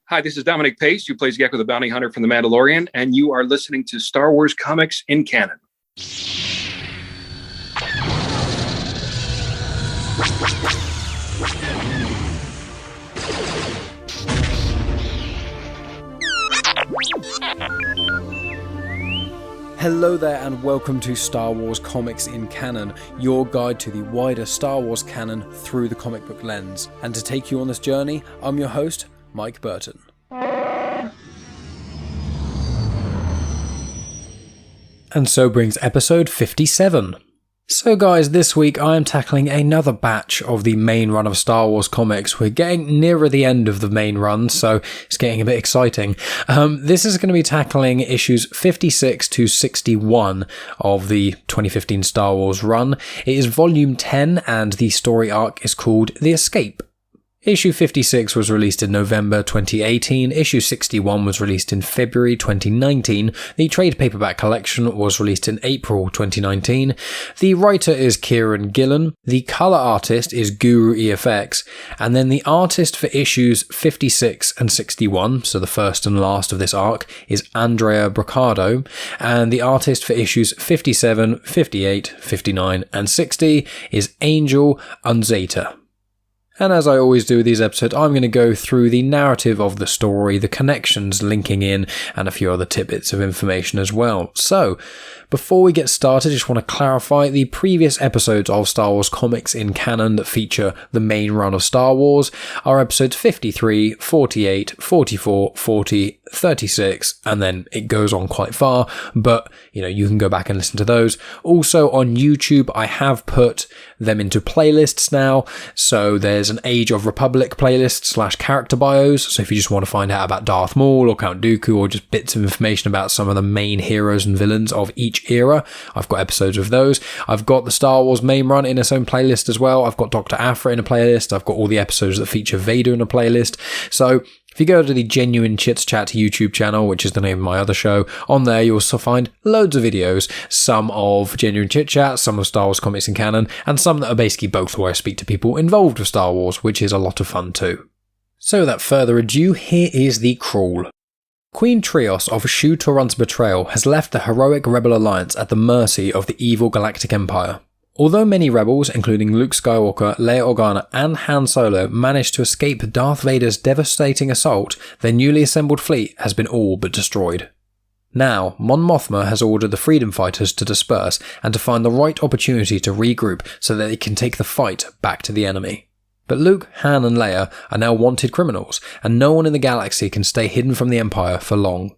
Hi, this is Dominic Pace, who plays Gekko the Bounty Hunter from The Mandalorian, and you are listening to Star Wars Comics in Canon. Hello there and welcome to Star Wars Comics in Canon, your guide to the wider Star Wars canon through the comic book lens. And to take you on this journey, I'm your host, Mike Burton. And so brings episode 57. So guys, this week I am tackling another batch of the main run of Star Wars comics. We're getting nearer the end of the main run, so it's getting a bit exciting. This is going to be tackling issues 56 to 61 of the 2015 Star Wars run. It is volume 10 and the story arc is called The Escape. Issue 56 was released in November 2018, issue 61 was released in February 2019, the trade paperback collection was released in April 2019, the writer is Kieron Gillen, the colour artist is Guru EFX, and then the artist for issues 56 and 61, so the first and last of this arc, is Andrea Broccardo, and the artist for issues 57, 58, 59 and 60 is Angel Unzueta. And as I always do with these episodes, I'm going to go through the narrative of the story, the connections linking in, and a few other tidbits of information as well. So, before we get started, I just want to clarify the previous episodes of Star Wars Comics in Canon that feature the main run of Star Wars are episodes 53, 48, 44, 40, 36, and then it goes on quite far, but you can go back and listen to those. Also on YouTube, I have put them into playlists now, so there's an Age of Republic playlist / character bios, so if you just want to find out about Darth Maul or Count Dooku or just bits of information about some of the main heroes and villains of each era, I've got episodes of those. I've got the Star Wars main run in its own playlist as well. I've got Dr. Aphra in a playlist. I've got all the episodes that feature Vader in a playlist. So if you go to the Genuine Chit-Chat YouTube channel, which is the name of my other show, on there you'll also find loads of videos, some of Genuine Chit-Chat, some of Star Wars Comics in Canon, and some that are basically both where I speak to people involved with Star Wars, which is a lot of fun too. So without further ado, here is the crawl. Queen Trios of Shu-Torun's betrayal has left the heroic Rebel Alliance at the mercy of the evil Galactic Empire. Although many rebels, including Luke Skywalker, Leia Organa and Han Solo, managed to escape Darth Vader's devastating assault, their newly assembled fleet has been all but destroyed. Now, Mon Mothma has ordered the freedom fighters to disperse and to find the right opportunity to regroup so that they can take the fight back to the enemy. But Luke, Han and Leia are now wanted criminals, and no one in the galaxy can stay hidden from the Empire for long.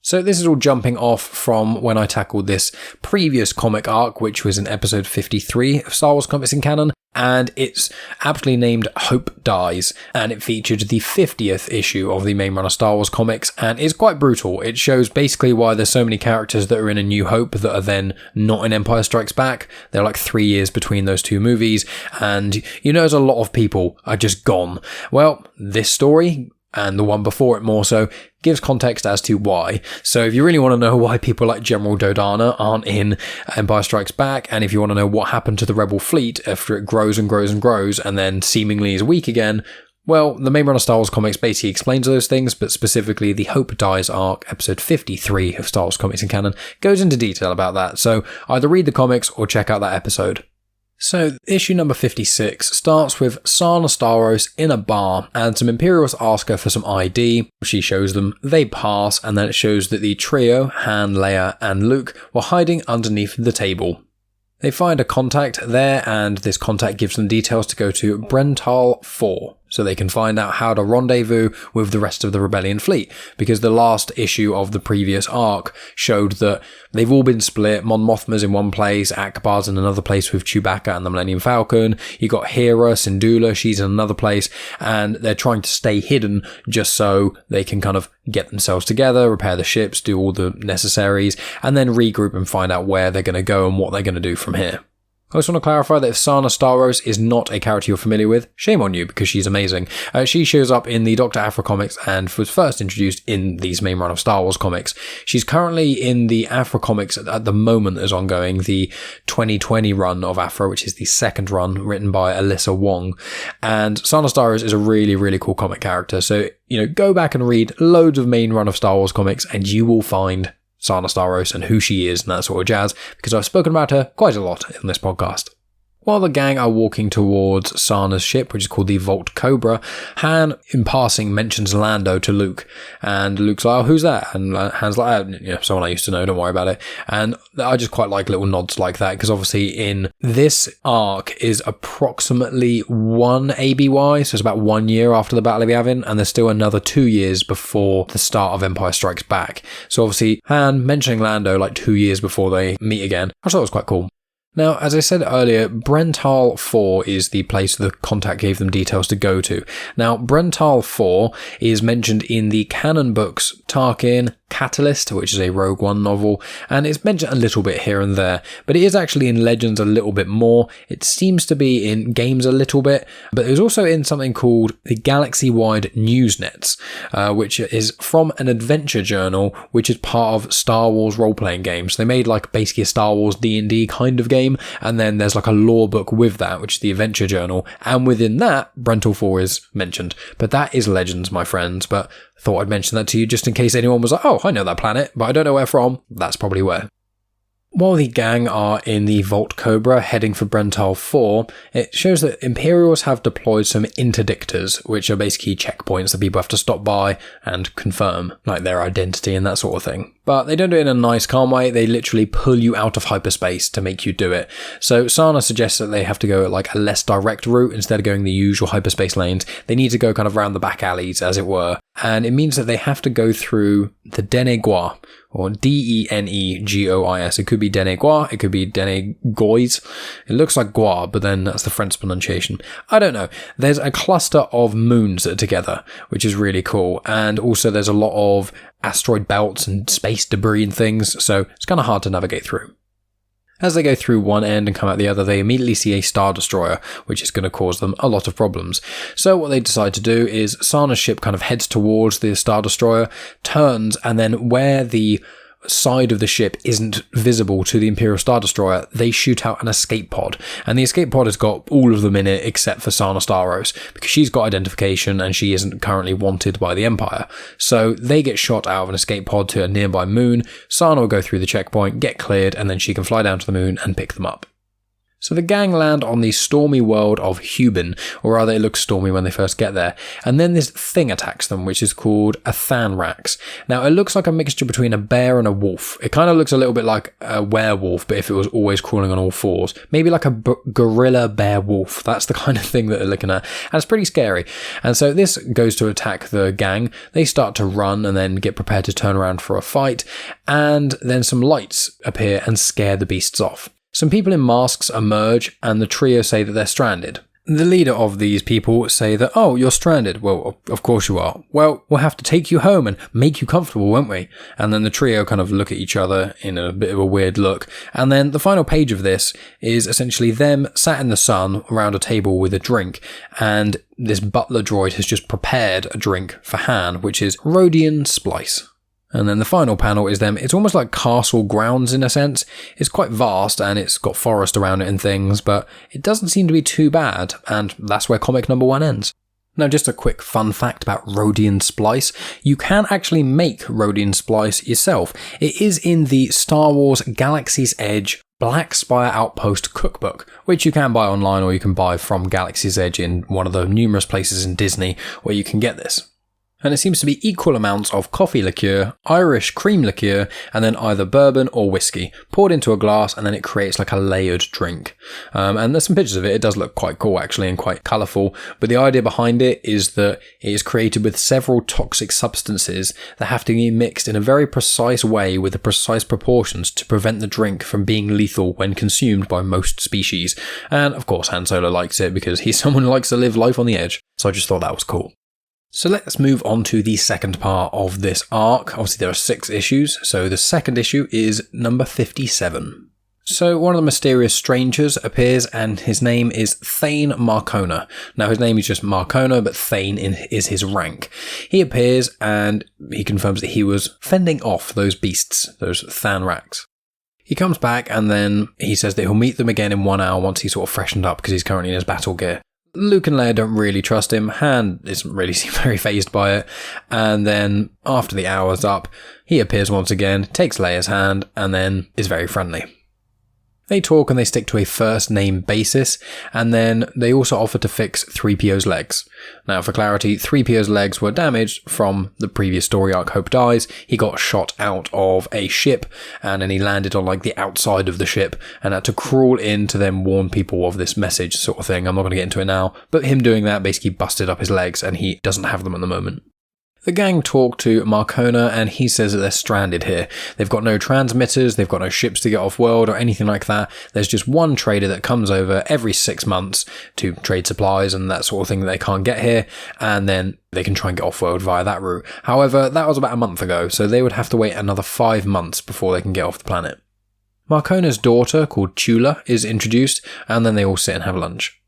So this is all jumping off from when I tackled this previous comic arc, which was in episode 53 of Star Wars Comics in Canon, and it's aptly named Hope Dies, and it featured the 50th issue of the main run of Star Wars comics, and it's quite brutal. It shows basically why there's so many characters that are in A New Hope that are then not in Empire Strikes Back. There are like 3 years between those two movies, and there's a lot of people are just gone. Well, this story, and the one before it more so, gives context as to why. So if you really want to know why people like General Dodonna aren't in Empire Strikes Back, and if you want to know what happened to the Rebel fleet after it grows and grows and grows and then seemingly is weak again, well, the main run of Star Wars comics basically explains those things, but specifically the Hope Dies arc, episode 53 of Star Wars Comics in Canon, goes into detail about that. So either read the comics or check out that episode. So, issue number 56 starts with Sana Starros in a bar, and some Imperials ask her for some ID. She shows them, they pass, and then it shows that the trio, Han, Leia, and Luke, were hiding underneath the table. They find a contact there, and this contact gives them details to go to Brental 4, so they can find out how to rendezvous with the rest of the Rebellion fleet, because the last issue of the previous arc showed that they've all been split. Mon Mothma's in one place, Akbar's in another place with Chewbacca and the Millennium Falcon, you got Hera, Syndulla, she's in another place, and they're trying to stay hidden just so they can kind of get themselves together, repair the ships, do all the necessaries, and then regroup and find out where they're going to go and what they're going to do from here. I also want to clarify that if Sana Starros is not a character you're familiar with, shame on you because she's amazing. She shows up in the Dr. Aphra comics and was first introduced in these main run of Star Wars comics. She's currently in the Aphra comics at the moment as ongoing, the 2020 run of Aphra, which is the second run written by Alyssa Wong. And Sana Starros is a really, really cool comic character. So, go back and read loads of main run of Star Wars comics and you will find Sana Starros and who she is and that sort of jazz, because I've spoken about her quite a lot in this podcast. While the gang are walking towards Sana's ship, which is called the Vault Cobra, Han, in passing, mentions Lando to Luke. And Luke's like, oh, who's that? And Han's like, someone I used to know, don't worry about it. And I just quite like little nods like that, because obviously in this arc is approximately 1 ABY, so it's about 1 year after the Battle of Yavin, and there's still another 2 years before the start of Empire Strikes Back. So obviously, Han mentioning Lando like 2 years before they meet again, I thought it was quite cool. Now, as I said earlier, Brental 4 is the place the contact gave them details to go to. Now, Brental 4 is mentioned in the Canon books Tarkin, Catalyst, which is a Rogue One novel, and it's mentioned a little bit here and there, but it is actually in Legends a little bit more. It seems to be in games a little bit, but it was also in something called the Galaxy-Wide Newsnets, which is from an adventure journal, which is part of Star Wars role-playing games. They made basically a Star Wars D&D kind of game, and then there's a lore book with that, which is the adventure journal, and within that, Brental 4 is mentioned. But that is Legends, my friends, but thought I'd mention that to you just in case anyone was like, oh, I know that planet, but I don't know where from. That's probably where. While the gang are in the Vault Cobra heading for Brental 4, it shows that Imperials have deployed some interdictors, which are basically checkpoints that people have to stop by and confirm, their identity and that sort of thing. But they don't do it in a nice, calm way. They literally pull you out of hyperspace to make you do it. So Sana suggests that they have to go at a less direct route instead of going the usual hyperspace lanes. They need to go kind of around the back alleys, as it were. And it means that they have to go through the Denegois, or Denegois. It could be Denegois, it could be Denegois. It looks like Gois, but then that's the French pronunciation. I don't know. There's a cluster of moons that are together, which is really cool. And also there's a lot of asteroid belts and space debris and things, so it's kind of hard to navigate through. As they go through one end and come out the other, they immediately see a Star Destroyer, which is going to cause them a lot of problems. So what they decide to do is Sana's ship kind of heads towards the Star Destroyer, turns, and then where the side of the ship isn't visible to the Imperial Star Destroyer, they shoot out an escape pod. And the escape pod has got all of them in it except for Sana Starros, because she's got identification and she isn't currently wanted by the Empire. So they get shot out of an escape pod to a nearby moon. Sana will go through the checkpoint, get cleared, and then she can fly down to the moon and pick them up. So the gang land on the stormy world of Hubin, or rather it looks stormy when they first get there, and then this thing attacks them, which is called a Thanrax. Now it looks like a mixture between a bear and a wolf. It kind of looks a little bit like a werewolf, but if it was always crawling on all fours. Maybe like a gorilla bear wolf. That's the kind of thing that they're looking at, and it's pretty scary. And so this goes to attack the gang. They start to run and then get prepared to turn around for a fight, and then some lights appear and scare the beasts off. Some people in masks emerge and the trio say that they're stranded. The leader of these people say that, oh, you're stranded. Well, of course you are. Well, we'll have to take you home and make you comfortable, won't we? And then the trio kind of look at each other in a bit of a weird look. And then the final page of this is essentially them sat in the sun around a table with a drink. And this butler droid has just prepared a drink for Han, which is Rhodian Splice. And then the final panel is them. It's almost like castle grounds in a sense. It's quite vast and it's got forest around it and things, but it doesn't seem to be too bad, and that's where comic number 1 ends. Now, just a quick fun fact about Rhodian Splice. You can actually make Rhodian Splice yourself. It is in the Star Wars Galaxy's Edge Black Spire Outpost cookbook, which you can buy online or you can buy from Galaxy's Edge in one of the numerous places in Disney where you can get this. And it seems to be equal amounts of coffee liqueur, Irish cream liqueur, and then either bourbon or whiskey, poured into a glass, and then it creates like a layered drink. And there's some pictures of it. It does look quite cool, actually, and quite colourful. But the idea behind it is that it is created with several toxic substances that have to be mixed in a very precise way with the precise proportions to prevent the drink from being lethal when consumed by most species. And, of course, Han Solo likes it because he's someone who likes to live life on the edge. So I just thought that was cool. So let's move on to the second part of this arc. Obviously there are 6 issues, so the second issue is number 57. So one of the mysterious strangers appears and his name is Thane Markona. Now his name is just Markona, but Thane is his rank. He appears and he confirms that he was fending off those beasts, those Thanraks. He comes back and then he says that he'll meet them again in 1 hour once he's sort of freshened up because he's currently in his battle gear. Luke and Leia don't really trust him. Han isn't really very fazed by it. And then after the hour's up, he appears once again, takes Leia's hand and then is very friendly. They talk and they stick to a first name basis, and then they also offer to fix 3PO's legs. Now for clarity, 3PO's legs were damaged from the previous story arc Hope Dies. He got shot out of a ship and then he landed on like the outside of the ship and had to crawl in to then warn people of this message sort of thing. I'm not going to get into it now, but him doing that basically busted up his legs and he doesn't have them at the moment. The gang talk to Markona and he says that they're stranded here. They've got no transmitters, they've got no ships to get off world or anything like that. There's just one trader that comes over every 6 months to trade supplies and that sort of thing that they can't get here, and then they can try and get off world via that route. However, that was about a month ago, so they would have to wait another 5 months before they can get off the planet. Markona's daughter, called Chula, is introduced, and then they all sit and have lunch.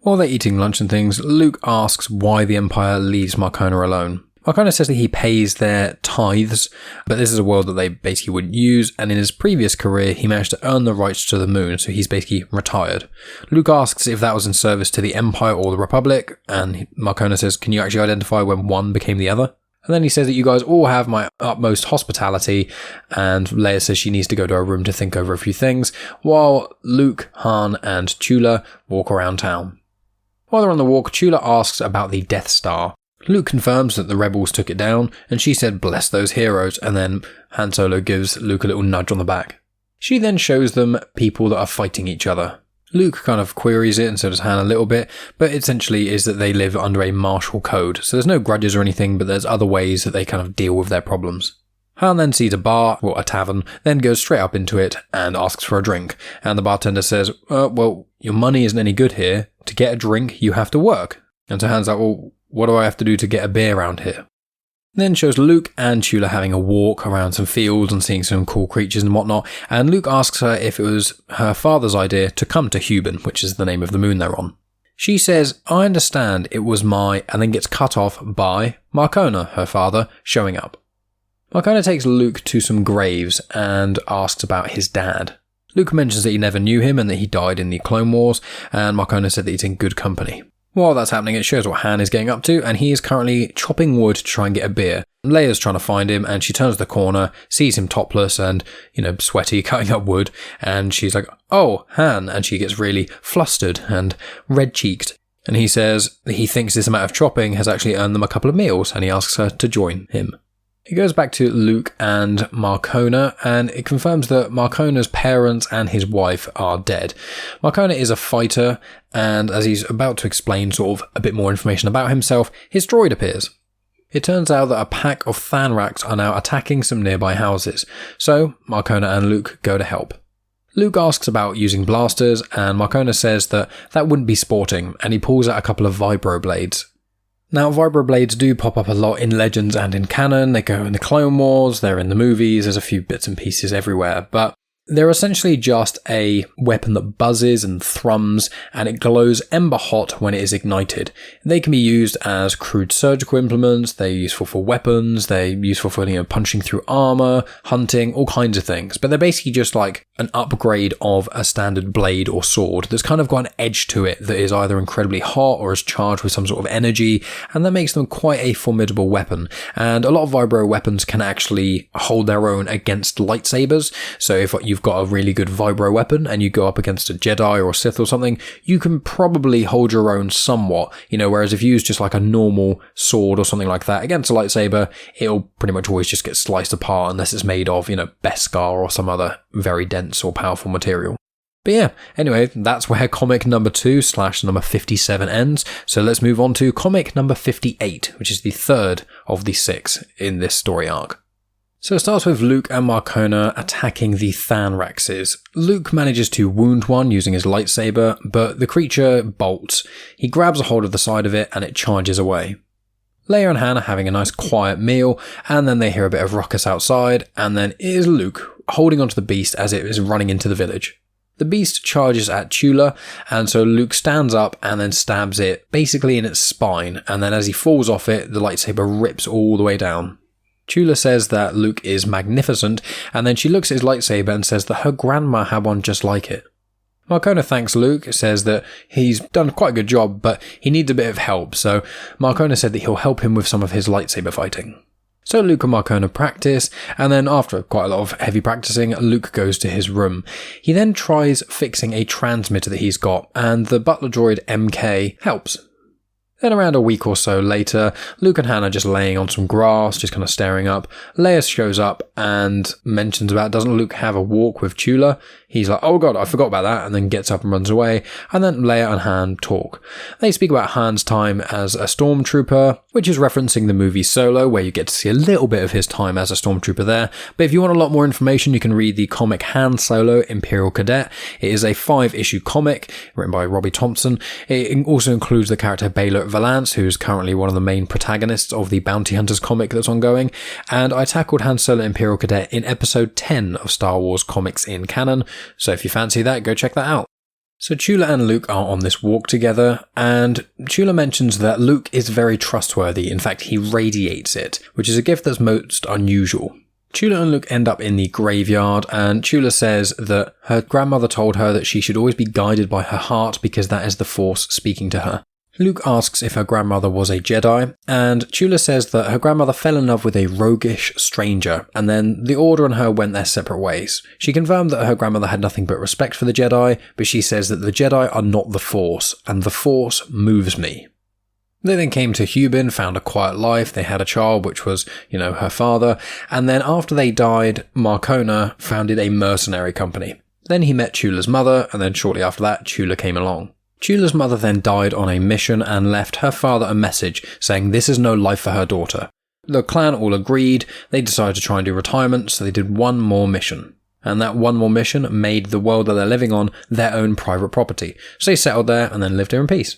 While they're eating lunch and things, Luke asks why the Empire leaves Markona alone. Markona says that he pays their tithes, but this is a world that they basically wouldn't use, and in his previous career he managed to earn the rights to the moon, so he's basically retired. Luke asks if that was in service to the Empire or the Republic, and Markona says, can you actually identify when one became the other? And then he says that you guys all have my utmost hospitality, and Leia says she needs to go to her room to think over a few things, while Luke, Han, and Chula walk around town. While they're on the walk, Chula asks about the Death Star. Luke confirms that the rebels took it down, and she said bless those heroes, and then Han Solo gives Luke a little nudge on the back. She then shows them people that are fighting each other. Luke kind of queries it, and so does Han a little bit, but essentially is that they live under a martial code, so there's no grudges or anything, but there's other ways that they kind of deal with their problems. Han then sees a bar, or a tavern, then goes straight up into it and asks for a drink, and the bartender says, well, your money isn't any good here. To get a drink, you have to work. And so Han's like, well, what do I have to do to get a beer around here? Then shows Luke and Chula having a walk around some fields and seeing some cool creatures and whatnot, and Luke asks her if it was her father's idea to come to Hubin, which is the name of the moon they're on. She says, I understand it was and then gets cut off by Markona, her father, showing up. Markona takes Luke to some graves and asks about his dad. Luke mentions that he never knew him and that he died in the Clone Wars, and Markona said that he's in good company. While that's happening, it shows what Han is getting up to, and he is currently chopping wood to try and get a beer. Leia's trying to find him, and she turns the corner, sees him topless and, sweaty, cutting up wood, and she's like, oh, Han, and she gets really flustered and red-cheeked. And he says that he thinks this amount of chopping has actually earned them a couple of meals, and he asks her to join him. It goes back to Luke and Markona, and it confirms that Markona's parents and his wife are dead. Markona is a fighter, and as he's about to explain sort of a bit more information about himself, his droid appears. It turns out that a pack of Thanraks are now attacking some nearby houses, so Markona and Luke go to help. Luke asks about using blasters, and Markona says that wouldn't be sporting, and he pulls out a couple of vibroblades. Now, vibroblades do pop up a lot in Legends and in Canon. They go in the Clone Wars, they're in the movies, there's a few bits and pieces everywhere, but they're essentially just a weapon that buzzes and thrums, and it glows ember hot when it is ignited. They can be used as crude surgical implements, they're useful for weapons, they're useful for punching through armor, hunting, all kinds of things, but they're basically just like an upgrade of a standard blade or sword that's kind of got an edge to it that is either incredibly hot or is charged with some sort of energy, and that makes them quite a formidable weapon. And a lot of vibro weapons can actually hold their own against lightsabers, so if you've got a really good vibro weapon and you go up against a Jedi or a Sith or something, you can probably hold your own somewhat, whereas if you use just like a normal sword or something like that against a lightsaber, it'll pretty much always just get sliced apart unless it's made of, Beskar or some other very dense or powerful material. But yeah, anyway, that's where comic number 2/number 57 ends, so let's move on to comic number 58, which is the third of the 6 in this story arc. So it starts with Luke and Markona attacking the Thanrakses. Luke manages to wound one using his lightsaber, but the creature bolts. He grabs a hold of the side of it and it charges away. Leia and Han are having a nice quiet meal, and then they hear a bit of ruckus outside, and then it is Luke holding onto the beast as it is running into the village. The beast charges at Chula, and so Luke stands up and then stabs it basically in its spine, and then as he falls off it, the lightsaber rips all the way down. Chula says that Luke is magnificent, and then she looks at his lightsaber and says that her grandma had one just like it. Markona thanks Luke, says that he's done quite a good job, but he needs a bit of help, so Markona said that he'll help him with some of his lightsaber fighting. So Luke and Markona practice, and then after quite a lot of heavy practicing, Luke goes to his room. He then tries fixing a transmitter that he's got, and the butler droid MK helps. Then around a week or so later, Luke and Han are just laying on some grass, just kind of staring up. Leia shows up and mentions about, doesn't Luke have a walk with Chula? He's like, oh god, I forgot about that, and then gets up and runs away, and then Leia and Han talk. They speak about Han's time as a stormtrooper, which is referencing the movie Solo, where you get to see a little bit of his time as a stormtrooper there. But if you want a lot more information, you can read the comic Han Solo, Imperial Cadet. It is a 5-issue comic written by Robbie Thompson. It also includes the character Baylor Valance, who's currently one of the main protagonists of the Bounty Hunters comic that's ongoing, and I tackled Han Solo Imperial Cadet in episode 10 of Star Wars Comics in Canon, so if you fancy that, go check that out. So Chula and Luke are on this walk together, and Chula mentions that Luke is very trustworthy. In fact, he radiates it, which is a gift that's most unusual. Chula and Luke end up in the graveyard, and Chula says that her grandmother told her that she should always be guided by her heart because that is the Force speaking to her. Luke asks if her grandmother was a Jedi, and Chula says that her grandmother fell in love with a roguish stranger, and then the Order and her went their separate ways. She confirmed that her grandmother had nothing but respect for the Jedi, but she says that the Jedi are not the Force, and the Force moves me. They then came to Hubin, found a quiet life, they had a child, which was, her father, and then after they died, Markona founded a mercenary company. Then he met Chula's mother, and then shortly after that, Chula came along. Chula's mother then died on a mission and left her father a message saying this is no life for her daughter. The clan all agreed, they decided to try and do retirement, so they did one more mission. And that one more mission made the world that they're living on their own private property. So they settled there and then lived here in peace.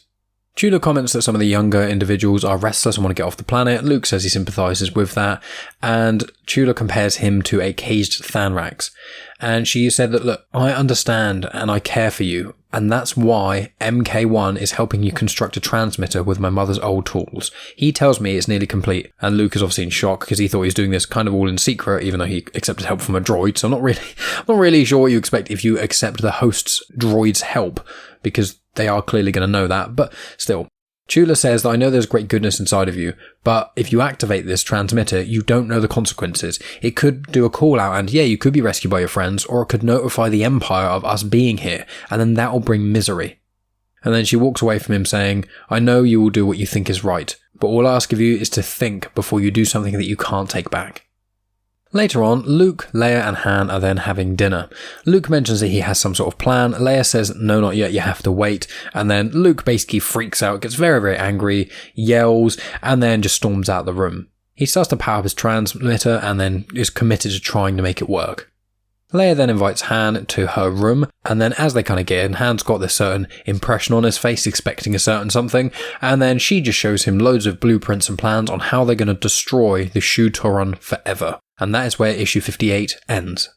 Chula comments that some of the younger individuals are restless and want to get off the planet. Luke says he sympathises with that, and Chula compares him to a caged Thanrax. And she said that, look, I understand and I care for you, and that's why MK1 is helping you construct a transmitter with my mother's old tools. He tells me it's nearly complete, and Luke is obviously in shock because he thought he was doing this kind of all in secret, even though he accepted help from a droid. So I'm not really sure what you expect if you accept the host's droid's help, because they are clearly going to know that, but still. Chula says that I know there's great goodness inside of you, but if you activate this transmitter, you don't know the consequences. It could do a call out and you could be rescued by your friends, or it could notify the Empire of us being here, and then that will bring misery. And then she walks away from him saying, I know you will do what you think is right, but all I ask of you is to think before you do something that you can't take back. Later on, Luke, Leia and Han are then having dinner. Luke mentions that he has some sort of plan. Leia says, no, not yet, you have to wait. And then Luke basically freaks out, gets very, very angry, yells, and then just storms out the room. He starts to power up his transmitter and then is committed to trying to make it work. Leia then invites Han to her room, and then as they kind of get in, Han's got this certain impression on his face, expecting a certain something, and then she just shows him loads of blueprints and plans on how they're going to destroy the Shu-Torun forever. And that is where issue 58 ends.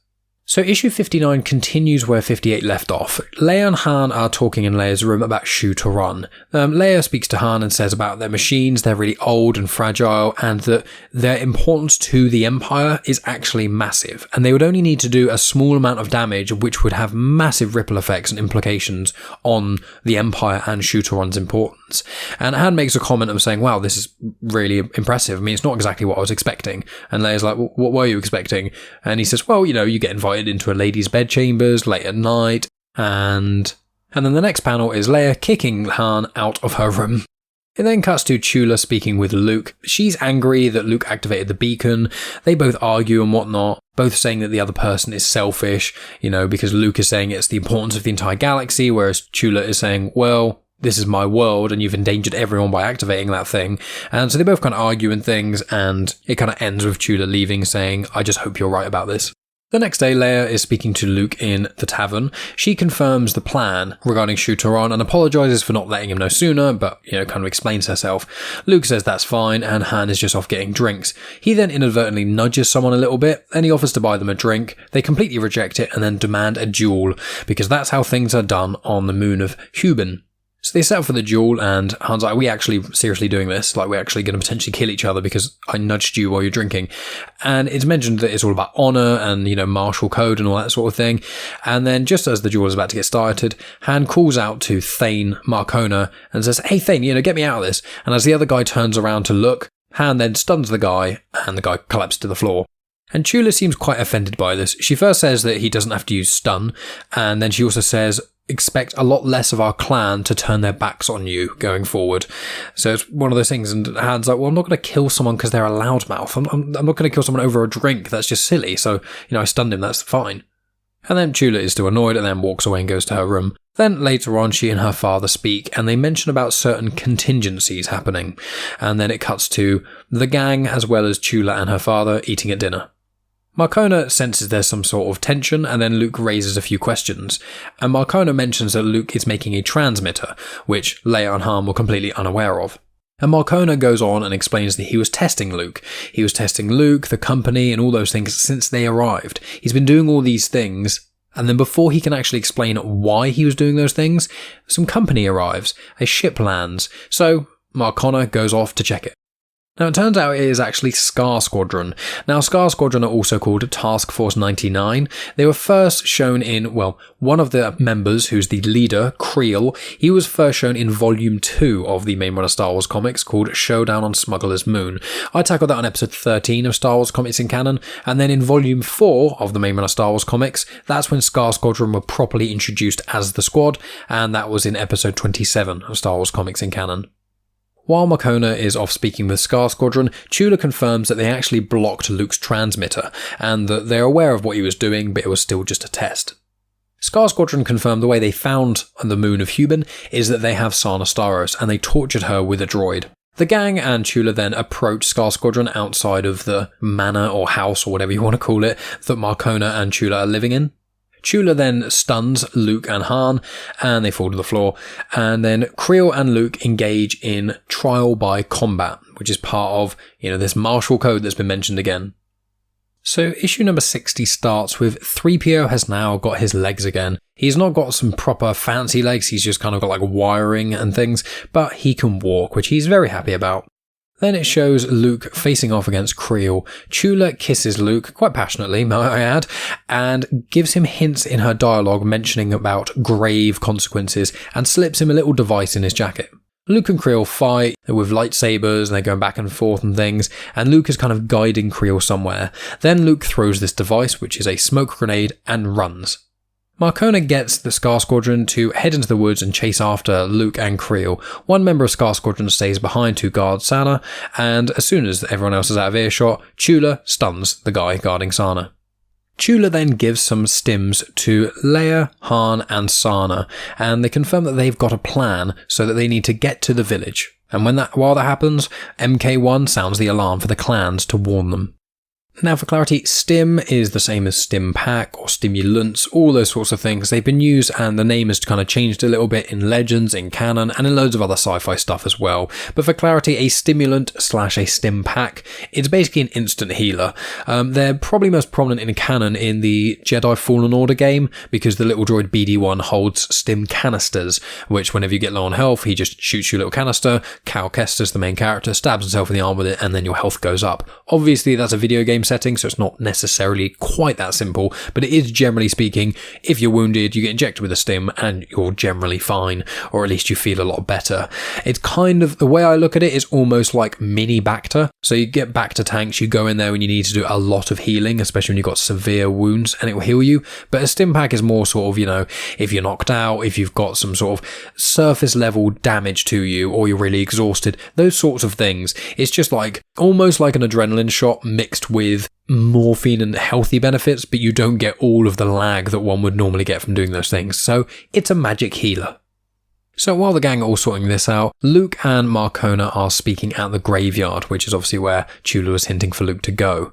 So issue 59 continues where 58 left off. Leia and Han are talking in Leia's room about Shu-Torun. Leia speaks to Han and says about their machines, they're really old and fragile, and that their importance to the Empire is actually massive. And they would only need to do a small amount of damage, which would have massive ripple effects and implications on the Empire and Shu-Torun's importance. And Han makes a comment of saying, wow, this is really impressive. I mean, it's not exactly what I was expecting. And Leia's like, well, what were you expecting? And he says, well, you get invited into a lady's bedchambers late at night, and then the next panel is Leia kicking Han out of her room. It then cuts to Chula speaking with Luke. She's angry that Luke activated the beacon. They both argue and whatnot, both saying that the other person is selfish, because Luke is saying it's the importance of the entire galaxy, whereas Chula is saying, well, this is my world and you've endangered everyone by activating that thing. And so they both kind of argue and things, and it kind of ends with Chula leaving saying, I just hope you're right about this. The next day, Leia is speaking to Luke in the tavern. She confirms the plan regarding Shu-Torun and apologises for not letting him know sooner, but, kind of explains herself. Luke says that's fine, and Han is just off getting drinks. He then inadvertently nudges someone a little bit, and he offers to buy them a drink. They completely reject it and then demand a duel, because that's how things are done on the moon of Hubin. So they set up for the duel, and Han's like, are we actually seriously doing this? Like, we're actually going to potentially kill each other because I nudged you while you're drinking. And it's mentioned that it's all about honour and, martial code and all that sort of thing. And then just as the duel is about to get started, Han calls out to Thane, Markona, and says, hey Thane, get me out of this. And as the other guy turns around to look, Han then stuns the guy, and the guy collapses to the floor. And Chula seems quite offended by this. She first says that he doesn't have to use stun, and then she also says, expect a lot less of our clan to turn their backs on you going forward. So it's one of those things, and Han's like, well, I'm not going to kill someone because they're a loudmouth. I'm not going to kill someone over a drink. That's just silly. So, I stunned him. That's fine. And then Chula is still annoyed and then walks away and goes to her room. Then later on, she and her father speak, and they mention about certain contingencies happening. And then it cuts to the gang as well as Chula and her father eating at dinner. Markona senses there's some sort of tension, and then Luke raises a few questions. And Markona mentions that Luke is making a transmitter, which Leia and Han were completely unaware of. And Markona goes on and explains that he was testing Luke. He was testing Luke, the company, and all those things since they arrived. He's been doing all these things, and then before he can actually explain why he was doing those things, some company arrives. A ship lands. So Markona goes off to check it. Now, it turns out it is actually SCAR Squadron. Now, SCAR Squadron are also called Task Force 99. They were first shown in, one of the members, who's the leader, Creel, he was first shown in Volume 2 of the main run of Star Wars comics called Showdown on Smuggler's Moon. I tackled that on episode 13 of Star Wars Comics in Canon, and then in Volume 4 of the main run of Star Wars comics, that's when SCAR Squadron were properly introduced as the squad, and that was in episode 27 of Star Wars Comics in Canon. While Markona is off speaking with SCAR Squadron, Chula confirms that they actually blocked Luke's transmitter, and that they're aware of what he was doing, but it was still just a test. SCAR Squadron confirmed the way they found the moon of Hubin is that they have Sana Starros, and they tortured her with a droid. The gang and Chula then approach SCAR Squadron outside of the manor or house or whatever you want to call it that Markona and Chula are living in. Chula then stuns Luke and Han, and they fall to the floor, and then Creel and Luke engage in trial by combat, which is part of, this martial code that's been mentioned again. So issue number 60 starts with 3PO has now got his legs again. He's not got some proper fancy legs, he's just kind of got like wiring and things, but he can walk, which he's very happy about. Then it shows Luke facing off against Creel. Chula kisses Luke, quite passionately, might I add, and gives him hints in her dialogue mentioning about grave consequences and slips him a little device in his jacket. Luke and Creel fight with lightsabers and they're going back and forth and things, and Luke is kind of guiding Creel somewhere. Then Luke throws this device, which is a smoke grenade, and runs. Markona gets the SCAR Squadron to head into the woods and chase after Luke and Creel. One member of SCAR Squadron stays behind to guard Sana, and as soon as everyone else is out of earshot, Chula stuns the guy guarding Sana. Chula then gives some stims to Leia, Han and Sana, and they confirm that they've got a plan so that they need to get to the village. And while that happens, MK1 sounds the alarm for the clans to warn them. Now for clarity, stim is the same as stim pack or stimulants, all those sorts of things. They've been used and the name has kind of changed a little bit in Legends, in Canon, and in loads of other sci-fi stuff as well. But for clarity, a stimulant / a stim pack, it's basically an instant healer. They're probably most prominent in Canon in the Jedi Fallen Order game, because the little droid BD-1 holds stim canisters, which whenever you get low on health, he just shoots you a little canister, Cal Kestis, the main character, stabs himself in the arm with it, and then your health goes up. Obviously, that's a video game setting, so it's not necessarily quite that simple, but it is generally speaking, if you're wounded, you get injected with a stim and you're generally fine, or at least you feel a lot better. It's kind of, the way I look at it is almost like mini Bacta. So you get Bacta tanks, you go in there when you need to do a lot of healing, especially when you've got severe wounds, and it will heal you. But a stim pack is more sort of, if you're knocked out, if you've got some sort of surface level damage to you, or you're really exhausted, those sorts of things. It's just like, almost like an adrenaline shot mixed with morphine and healthy benefits, but you don't get all of the lag that one would normally get from doing those things. So it's a magic healer. So while the gang are all sorting this out, Luke and Markona are speaking at the graveyard, which is obviously where Chula was hinting for Luke to go.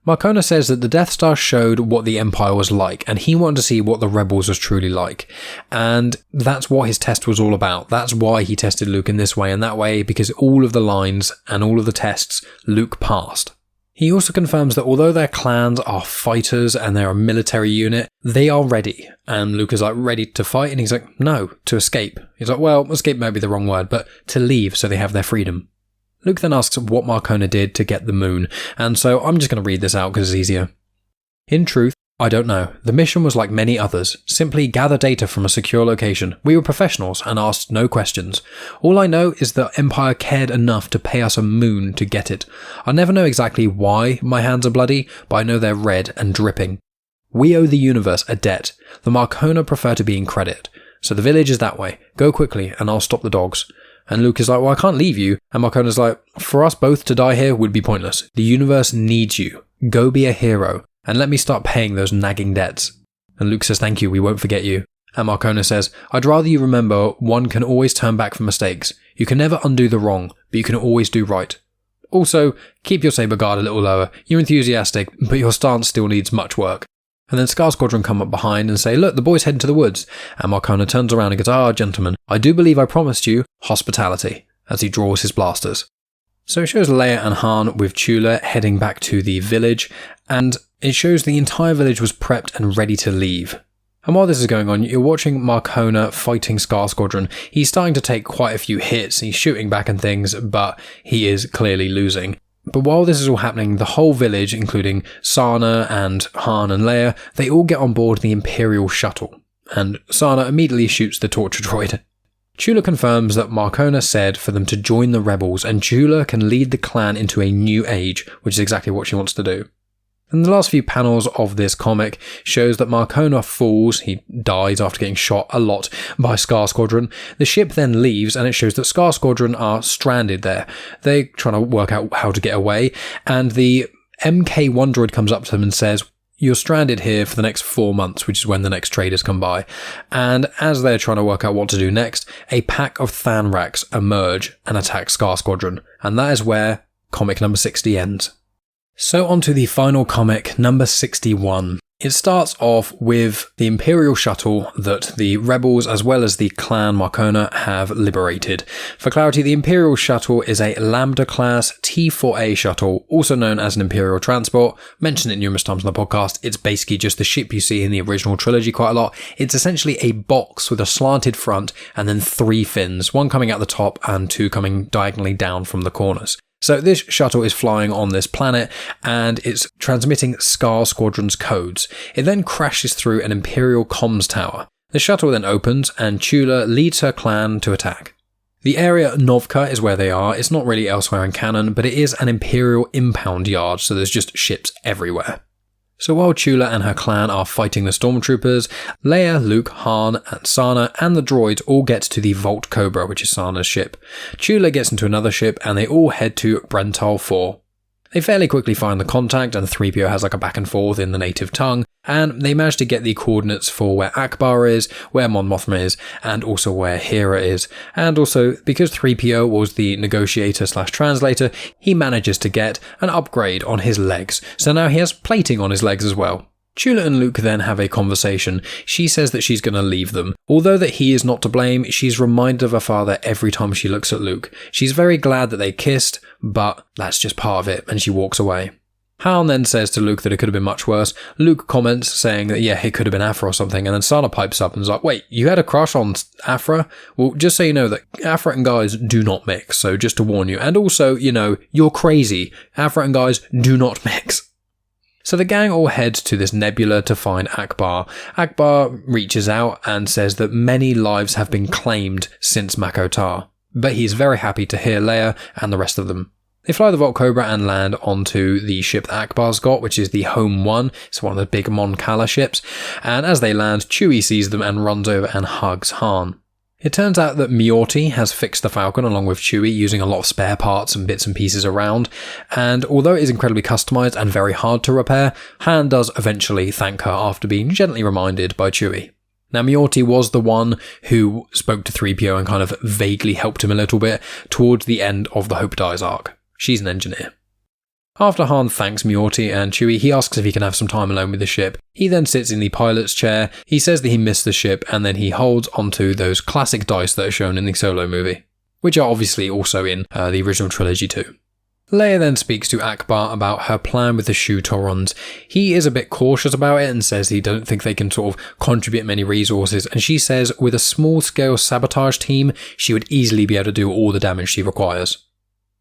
Markona says that the Death Star showed what the Empire was like, and he wanted to see what the Rebels was truly like. And that's what his test was all about. That's why he tested Luke in this way and that way, because all of the lines and all of the tests Luke passed. He also confirms that although their clans are fighters and they're a military unit, they are ready. And Luke is like, ready to fight? And he's like, no, to escape. He's like, well, escape may be the wrong word, but to leave so they have their freedom. Luke then asks what Markona did to get the moon, and so I'm just going to read this out because it's easier. In truth, I don't know. The mission was like many others, simply gather data from a secure location. We were professionals and asked no questions. All I know is that Empire cared enough to pay us a moon to get it. I never know exactly why my hands are bloody, but I know they're red and dripping. We owe the universe a debt. The Markona prefer to be in credit. So the village is that way. Go quickly and I'll stop the dogs. And Luke is like, well, I can't leave you. And Markona's like, for us both to die here would be pointless. The universe needs you. Go be a hero. And let me start paying those nagging debts. And Luke says, thank you, we won't forget you. And Markona says, I'd rather you remember one can always turn back from mistakes. You can never undo the wrong, but you can always do right. Also, keep your saber guard a little lower. You're enthusiastic, but your stance still needs much work. And then SCAR Squadron come up behind and say, look, the boy's heading to the woods. And Markona turns around and goes, gentlemen, I do believe I promised you hospitality, as he draws his blasters. So it shows Leia and Han with Chula heading back to the village, and it shows the entire village was prepped and ready to leave. And while this is going on, you're watching Markona fighting SCAR Squadron. He's starting to take quite a few hits, he's shooting back and things, but he is clearly losing. But while this is all happening, the whole village, including Sana and Han and Leia, they all get on board the Imperial Shuttle. And Sana immediately shoots the torture droid. Chula confirms that Markona said for them to join the rebels, and Chula can lead the clan into a new age, which is exactly what she wants to do. And the last few panels of this comic shows that Markona falls, he dies after getting shot a lot by SCAR Squadron. The ship then leaves and it shows that SCAR Squadron are stranded there. They're trying to work out how to get away, and the MK1 droid comes up to them and says, you're stranded here for the next 4 months, which is when the next traders come by. And as they're trying to work out what to do next, a pack of Thane racks emerge and attack SCAR Squadron. And that is where comic number 60 ends. So on to the final comic, number 61. It starts off with the Imperial Shuttle that the rebels as well as the clan Markona have liberated. For clarity, the Imperial Shuttle is a Lambda class T-4A shuttle, also known as an Imperial Transport. Mentioned it numerous times on the podcast. It's basically just the ship you see in the original trilogy quite a lot. It's essentially a box with a slanted front and then 3 fins, one coming out the top and 2 coming diagonally down from the corners. So this shuttle is flying on this planet and it's transmitting SCAR Squadron's codes. It then crashes through an Imperial comms tower. The shuttle then opens and Chula leads her clan to attack. The area Novka is where they are. It's not really elsewhere in Canon, but it is an Imperial impound yard, so there's just ships everywhere. So while Chula and her clan are fighting the stormtroopers, Leia, Luke, Han, and Sana and the droids all get to the Vault Cobra, which is Sana's ship. Chula gets into another ship and they all head to Brental 4. They fairly quickly find the contact and the 3PO has like a back and forth in the native tongue, and they manage to get the coordinates for where Akbar is, where Mon Mothma is, and also where Hera is. And also, because 3PO was the negotiator/translator, he manages to get an upgrade on his legs, so now he has plating on his legs as well. Chula and Luke then have a conversation. She says that she's going to leave them. Although that he is not to blame, she's reminded of her father every time she looks at Luke. She's very glad that they kissed, but that's just part of it, and she walks away. Han then says to Luke that it could have been much worse. Luke comments saying that yeah, it could have been Afra or something, and then Sana pipes up and is like, wait, you had a crush on Afra? Well, just so you know that Afra and guys do not mix, so just to warn you. And also, you know, you're crazy. Afra and guys do not mix. So the gang all head to this nebula to find Akbar. Akbar reaches out and says that many lives have been claimed since Makotar, but he's very happy to hear Leia and the rest of them. They fly the Vault Cobra and land onto the ship that Akbar's got, which is the Home 1. It's one of the big Mon Cala ships. And as they land, Chewie sees them and runs over and hugs Han. It turns out that Miorti has fixed the Falcon along with Chewie using a lot of spare parts and bits and pieces around, and although it is incredibly customised and very hard to repair, Han does eventually thank her after being gently reminded by Chewie. Now Miorti was the one who spoke to 3PO and kind of vaguely helped him a little bit towards the end of the Hope Dies arc. She's an engineer. After Han thanks Myorti and Chewie, he asks if he can have some time alone with the ship. He then sits in the pilot's chair, he says that he missed the ship, and then he holds onto those classic dice that are shown in the Solo movie, which are obviously also in the original trilogy too. Leia then speaks to Akbar about her plan with the Shu-Toruns. He is a bit cautious about it and says he don't think they can sort of contribute many resources, and she says with a small-scale sabotage team, she would easily be able to do all the damage she requires.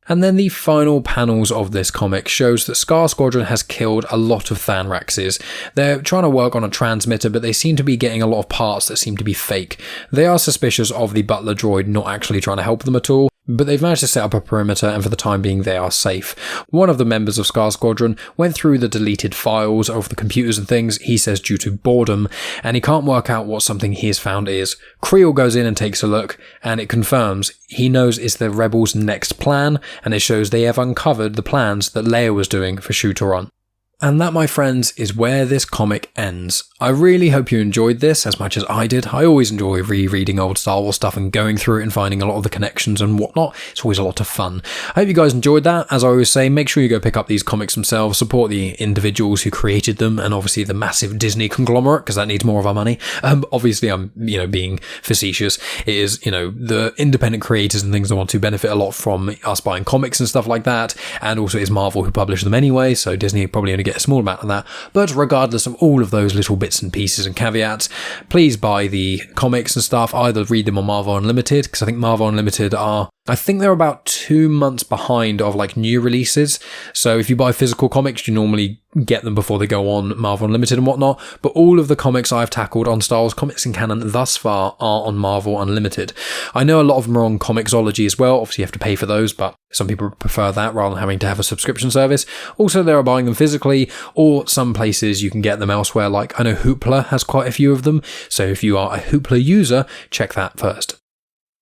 And then the final panels of this comic shows that SCAR Squadron has killed a lot of Thanraxes. They're trying to work on a transmitter, but they seem to be getting a lot of parts that seem to be fake. They are suspicious of the butler droid not actually trying to help them at all, but they've managed to set up a perimeter, and for the time being they are safe. One of the members of SCAR Squadron went through the deleted files of the computers and things, he says due to boredom, and he can't work out what something he has found is. Creel goes in and takes a look, and it confirms he knows it's the rebels' next plan, and it shows they have uncovered the plans that Leia was doing for Shu-Torun. And that, my friends, is where this comic ends. I really hope you enjoyed this as much as I did. I always enjoy rereading old Star Wars stuff and going through it and finding a lot of the connections and whatnot. It's always a lot of fun. I hope you guys enjoyed that. As I always say, make sure you go pick up these comics themselves, support the individuals who created them, and obviously the massive Disney conglomerate, because that needs more of our money. Obviously, I'm, being facetious. It is, the independent creators and things that want to benefit a lot from us buying comics and stuff like that. And also it's Marvel who publish them anyway, so Disney probably only get a small amount of that. But regardless of all of those little bits and pieces and caveats, please buy the comics and stuff. Either read them on Marvel Unlimited, because I think Marvel Unlimited they're about 2 months behind of new releases. So if you buy physical comics, you normally get them before they go on Marvel Unlimited and whatnot. But all of the comics I've tackled on Star Wars Comics and Canon thus far are on Marvel Unlimited. I know a lot of them are on Comixology as well. Obviously you have to pay for those, but some people prefer that rather than having to have a subscription service. Also, they are buying them physically, or some places you can get them elsewhere. I know Hoopla has quite a few of them. So if you are a Hoopla user, check that first.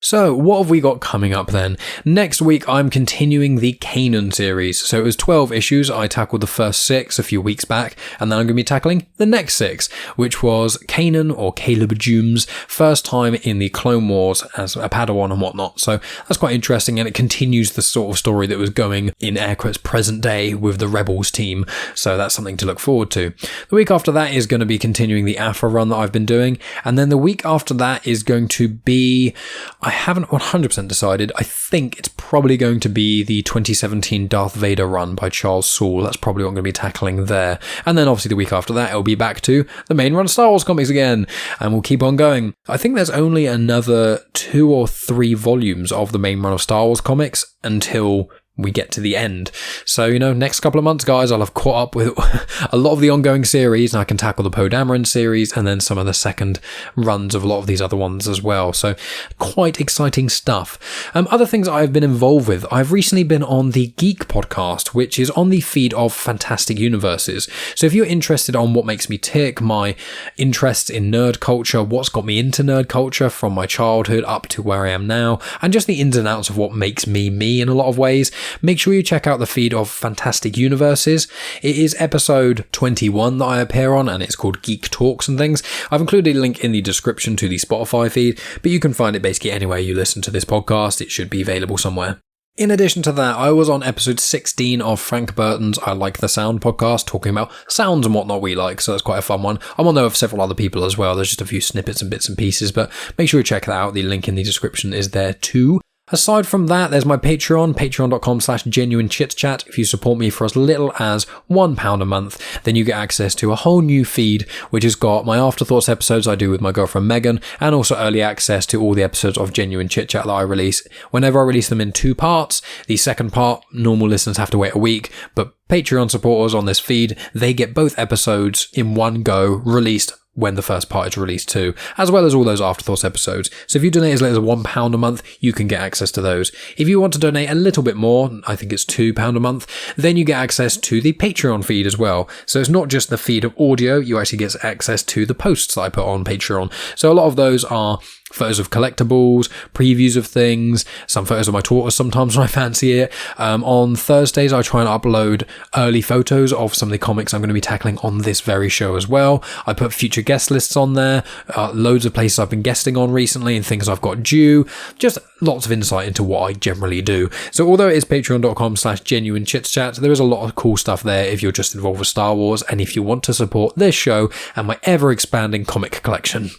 So, what have we got coming up then? Next week, I'm continuing the Canon series. So it was 12 issues. I tackled the first 6 a few weeks back, and then I'm going to be tackling the next 6, which was Kanan, or Caleb Dume's first time in the Clone Wars as a Padawan and whatnot. So that's quite interesting, and it continues the sort of story that was going in air quotes present day with the Rebels team. So that's something to look forward to. The week after that is going to be continuing the Afra run that I've been doing, and then the week after that is going to be... I haven't 100% decided. I think it's probably going to be the 2017 Darth Vader run by Charles Soule. That's probably what I'm going to be tackling there. And then obviously the week after that, it'll be back to the main run of Star Wars comics again. And we'll keep on going. I think there's only another 2 or 3 volumes of the main run of Star Wars comics until we get to the end. So, next couple of months, guys, I'll have caught up with a lot of the ongoing series, and I can tackle the Poe Dameron series and then some of the second runs of a lot of these other ones as well. So quite exciting stuff. Other things I've been involved with. I've recently been on the Geek podcast, which is on the feed of Fantastic Universes. So if you're interested on what makes me tick, my interests in nerd culture, what's got me into nerd culture from my childhood up to where I am now, and just the ins and outs of what makes me me in a lot of ways, make sure you check out the feed of Fantastic Universes. It is episode 21 that I appear on, and it's called Geek Talks and things. I've included a link in the description to the Spotify feed, but you can find it basically anywhere you listen to this podcast. It should be available somewhere. In addition to that, I was on episode 16 of Frank Burton's I Like the Sound podcast, talking about sounds and whatnot we like, so that's quite a fun one. I'm on there with several other people as well. There's just a few snippets and bits and pieces, but make sure you check that out. The link in the description is there too. Aside from that, there's my Patreon, patreon.com/genuine Chit-Chat. If you support me for as little as £1 a month, then you get access to a whole new feed, which has got my Afterthoughts episodes I do with my girlfriend Megan, and also early access to all the episodes of Genuine Chit-Chat that I release. Whenever I release them in 2 parts, the second part, normal listeners have to wait a week, but Patreon supporters on this feed, they get both episodes in one go, released when the first part is released too, as well as all those Afterthoughts episodes. So if you donate as little as £1 a month, you can get access to those. If you want to donate a little bit more, I think it's £2 a month, then you get access to the Patreon feed as well. So it's not just the feed of audio, you actually get access to the posts that I put on Patreon. So a lot of those are photos of collectibles, previews of things, some photos of my tortoise sometimes when I fancy it. On Thursdays, I try and upload early photos of some of the comics I'm going to be tackling on this very show as well. I put future guest lists on there, loads of places I've been guesting on recently and things I've got due, just lots of insight into what I generally do. So although it is patreon.com/genuine Chit-Chat, there is a lot of cool stuff there if you're just involved with Star Wars and if you want to support this show and my ever-expanding comic collection.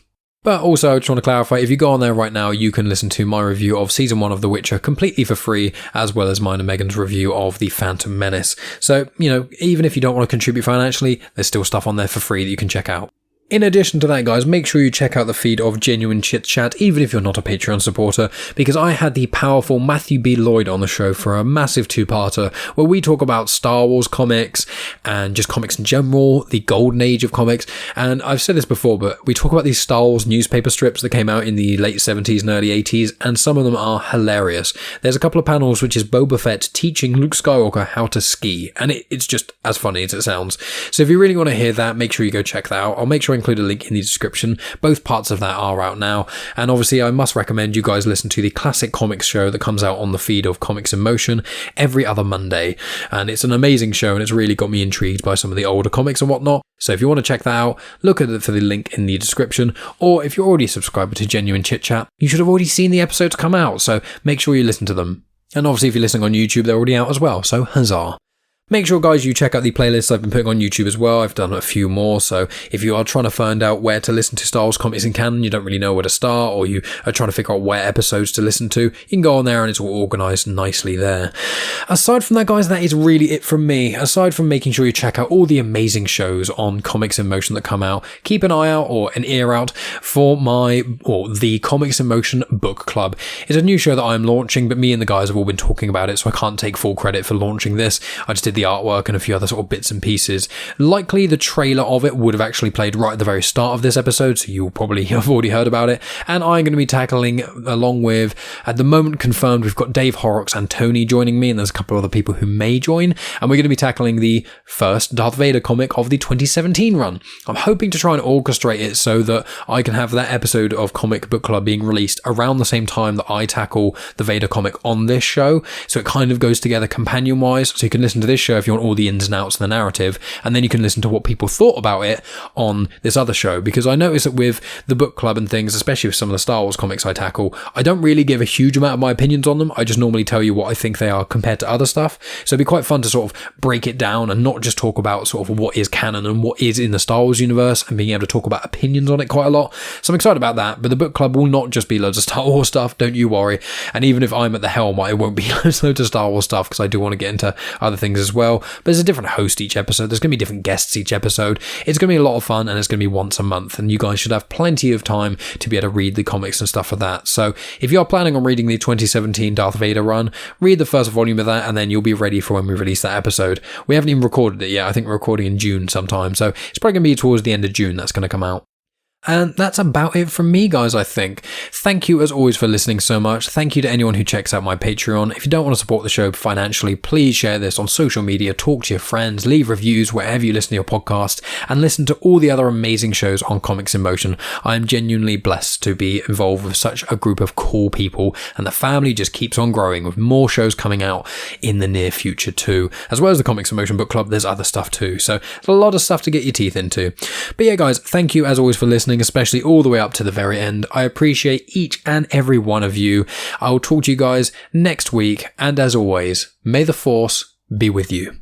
But also, I just want to clarify, if you go on there right now, you can listen to my review of Season 1 of The Witcher completely for free, as well as mine and Megan's review of The Phantom Menace. So, even if you don't want to contribute financially, there's still stuff on there for free that you can check out. In addition to that, guys, make sure you check out the feed of Genuine Chit-Chat, even if you're not a Patreon supporter, because I had the powerful Matthew B. Lloyd on the show for a massive two-parter where we talk about Star Wars comics and just comics in general, the golden age of comics. And I've said this before, but we talk about these Star Wars newspaper strips that came out in the late 70s and early 80s, and some of them are hilarious. There's a couple of panels which is Boba Fett teaching Luke Skywalker how to ski, and it's just as funny as it sounds. So if you really want to hear that, make sure you go check that out. I'll make sure I include a link in the description. Both parts of that are out now, and obviously I must recommend you guys listen to the Classic Comics show that comes out on the feed of Comics in Motion every other Monday, and it's an amazing show and it's really got me intrigued by some of the older comics and whatnot. So if you want to check that out, look at it for the link in the description, or if you're already a subscriber to Genuine Chit-Chat, you should have already seen the episodes come out, so make sure you listen to them. And obviously if you're listening on YouTube, they're already out as well, so huzzah. Make sure, guys, you check out the playlists I've been putting on YouTube as well. I've done a few more, so if you are trying to find out where to listen to Star Wars comics in canon, you don't really know where to start, or you are trying to figure out where episodes to listen to, you can go on there and it's all organised nicely there. Aside from that, guys, that is really it from me. Aside from making sure you check out all the amazing shows on Comics in Motion that come out, keep an eye out or an ear out for the Comics in Motion Book Club. It's a new show that I'm launching, but me and the guys have all been talking about it, so I can't take full credit for launching this. I just did the artwork and a few other sort of bits and pieces. Likely the trailer of it would have actually played right at the very start of this episode, so you'll probably have already heard about it. And I'm going to be tackling, along with, at the moment confirmed, we've got Dave Horrocks and Tony joining me, and there's a couple of other people who may join, and we're going to be tackling the first Darth Vader comic of the 2017 run. I'm hoping to try and orchestrate it so that I can have that episode of Comic Book Club being released around the same time that I tackle the Vader comic on this show, so it kind of goes together companion-wise, so you can listen to this show if you want all the ins and outs of the narrative, and then you can listen to what people thought about it on this other show, because I noticed that with the book club and things, especially with some of the Star Wars comics I tackle, I don't really give a huge amount of my opinions on them. I just normally tell you what I think they are compared to other stuff, so it'd be quite fun to sort of break it down and not just talk about sort of what is canon and what is in the Star Wars universe, and being able to talk about opinions on it quite a lot. So I'm excited about that, but the book club will not just be loads of Star Wars stuff, don't you worry, and even if I'm at the helm, it won't be loads of Star Wars stuff, because I do want to get into other things as well. But there's a different host each episode, there's going to be different guests each episode. It's going to be a lot of fun, and it's going to be once a month, and you guys should have plenty of time to be able to read the comics and stuff for that. So if you're planning on reading the 2017 Darth Vader run, read the first volume of that, and then you'll be ready for when we release that episode. We haven't even recorded it yet. I think we're recording in June sometime, so it's probably going to be towards the end of June that's going to come out. And that's about it from me, guys, I think. Thank you, as always, for listening so much. Thank you to anyone who checks out my Patreon. If you don't want to support the show financially, please share this on social media, talk to your friends, leave reviews wherever you listen to your podcast, and listen to all the other amazing shows on Comics in Motion. I am genuinely blessed to be involved with such a group of cool people, and the family just keeps on growing with more shows coming out in the near future too. As well as the Comics in Motion book club, there's other stuff too. So there's a lot of stuff to get your teeth into. But yeah, guys, thank you as always for listening, especially all the way up to the very end. I appreciate each and every one of you. I will talk to you guys next week, and as always, may the Force be with you.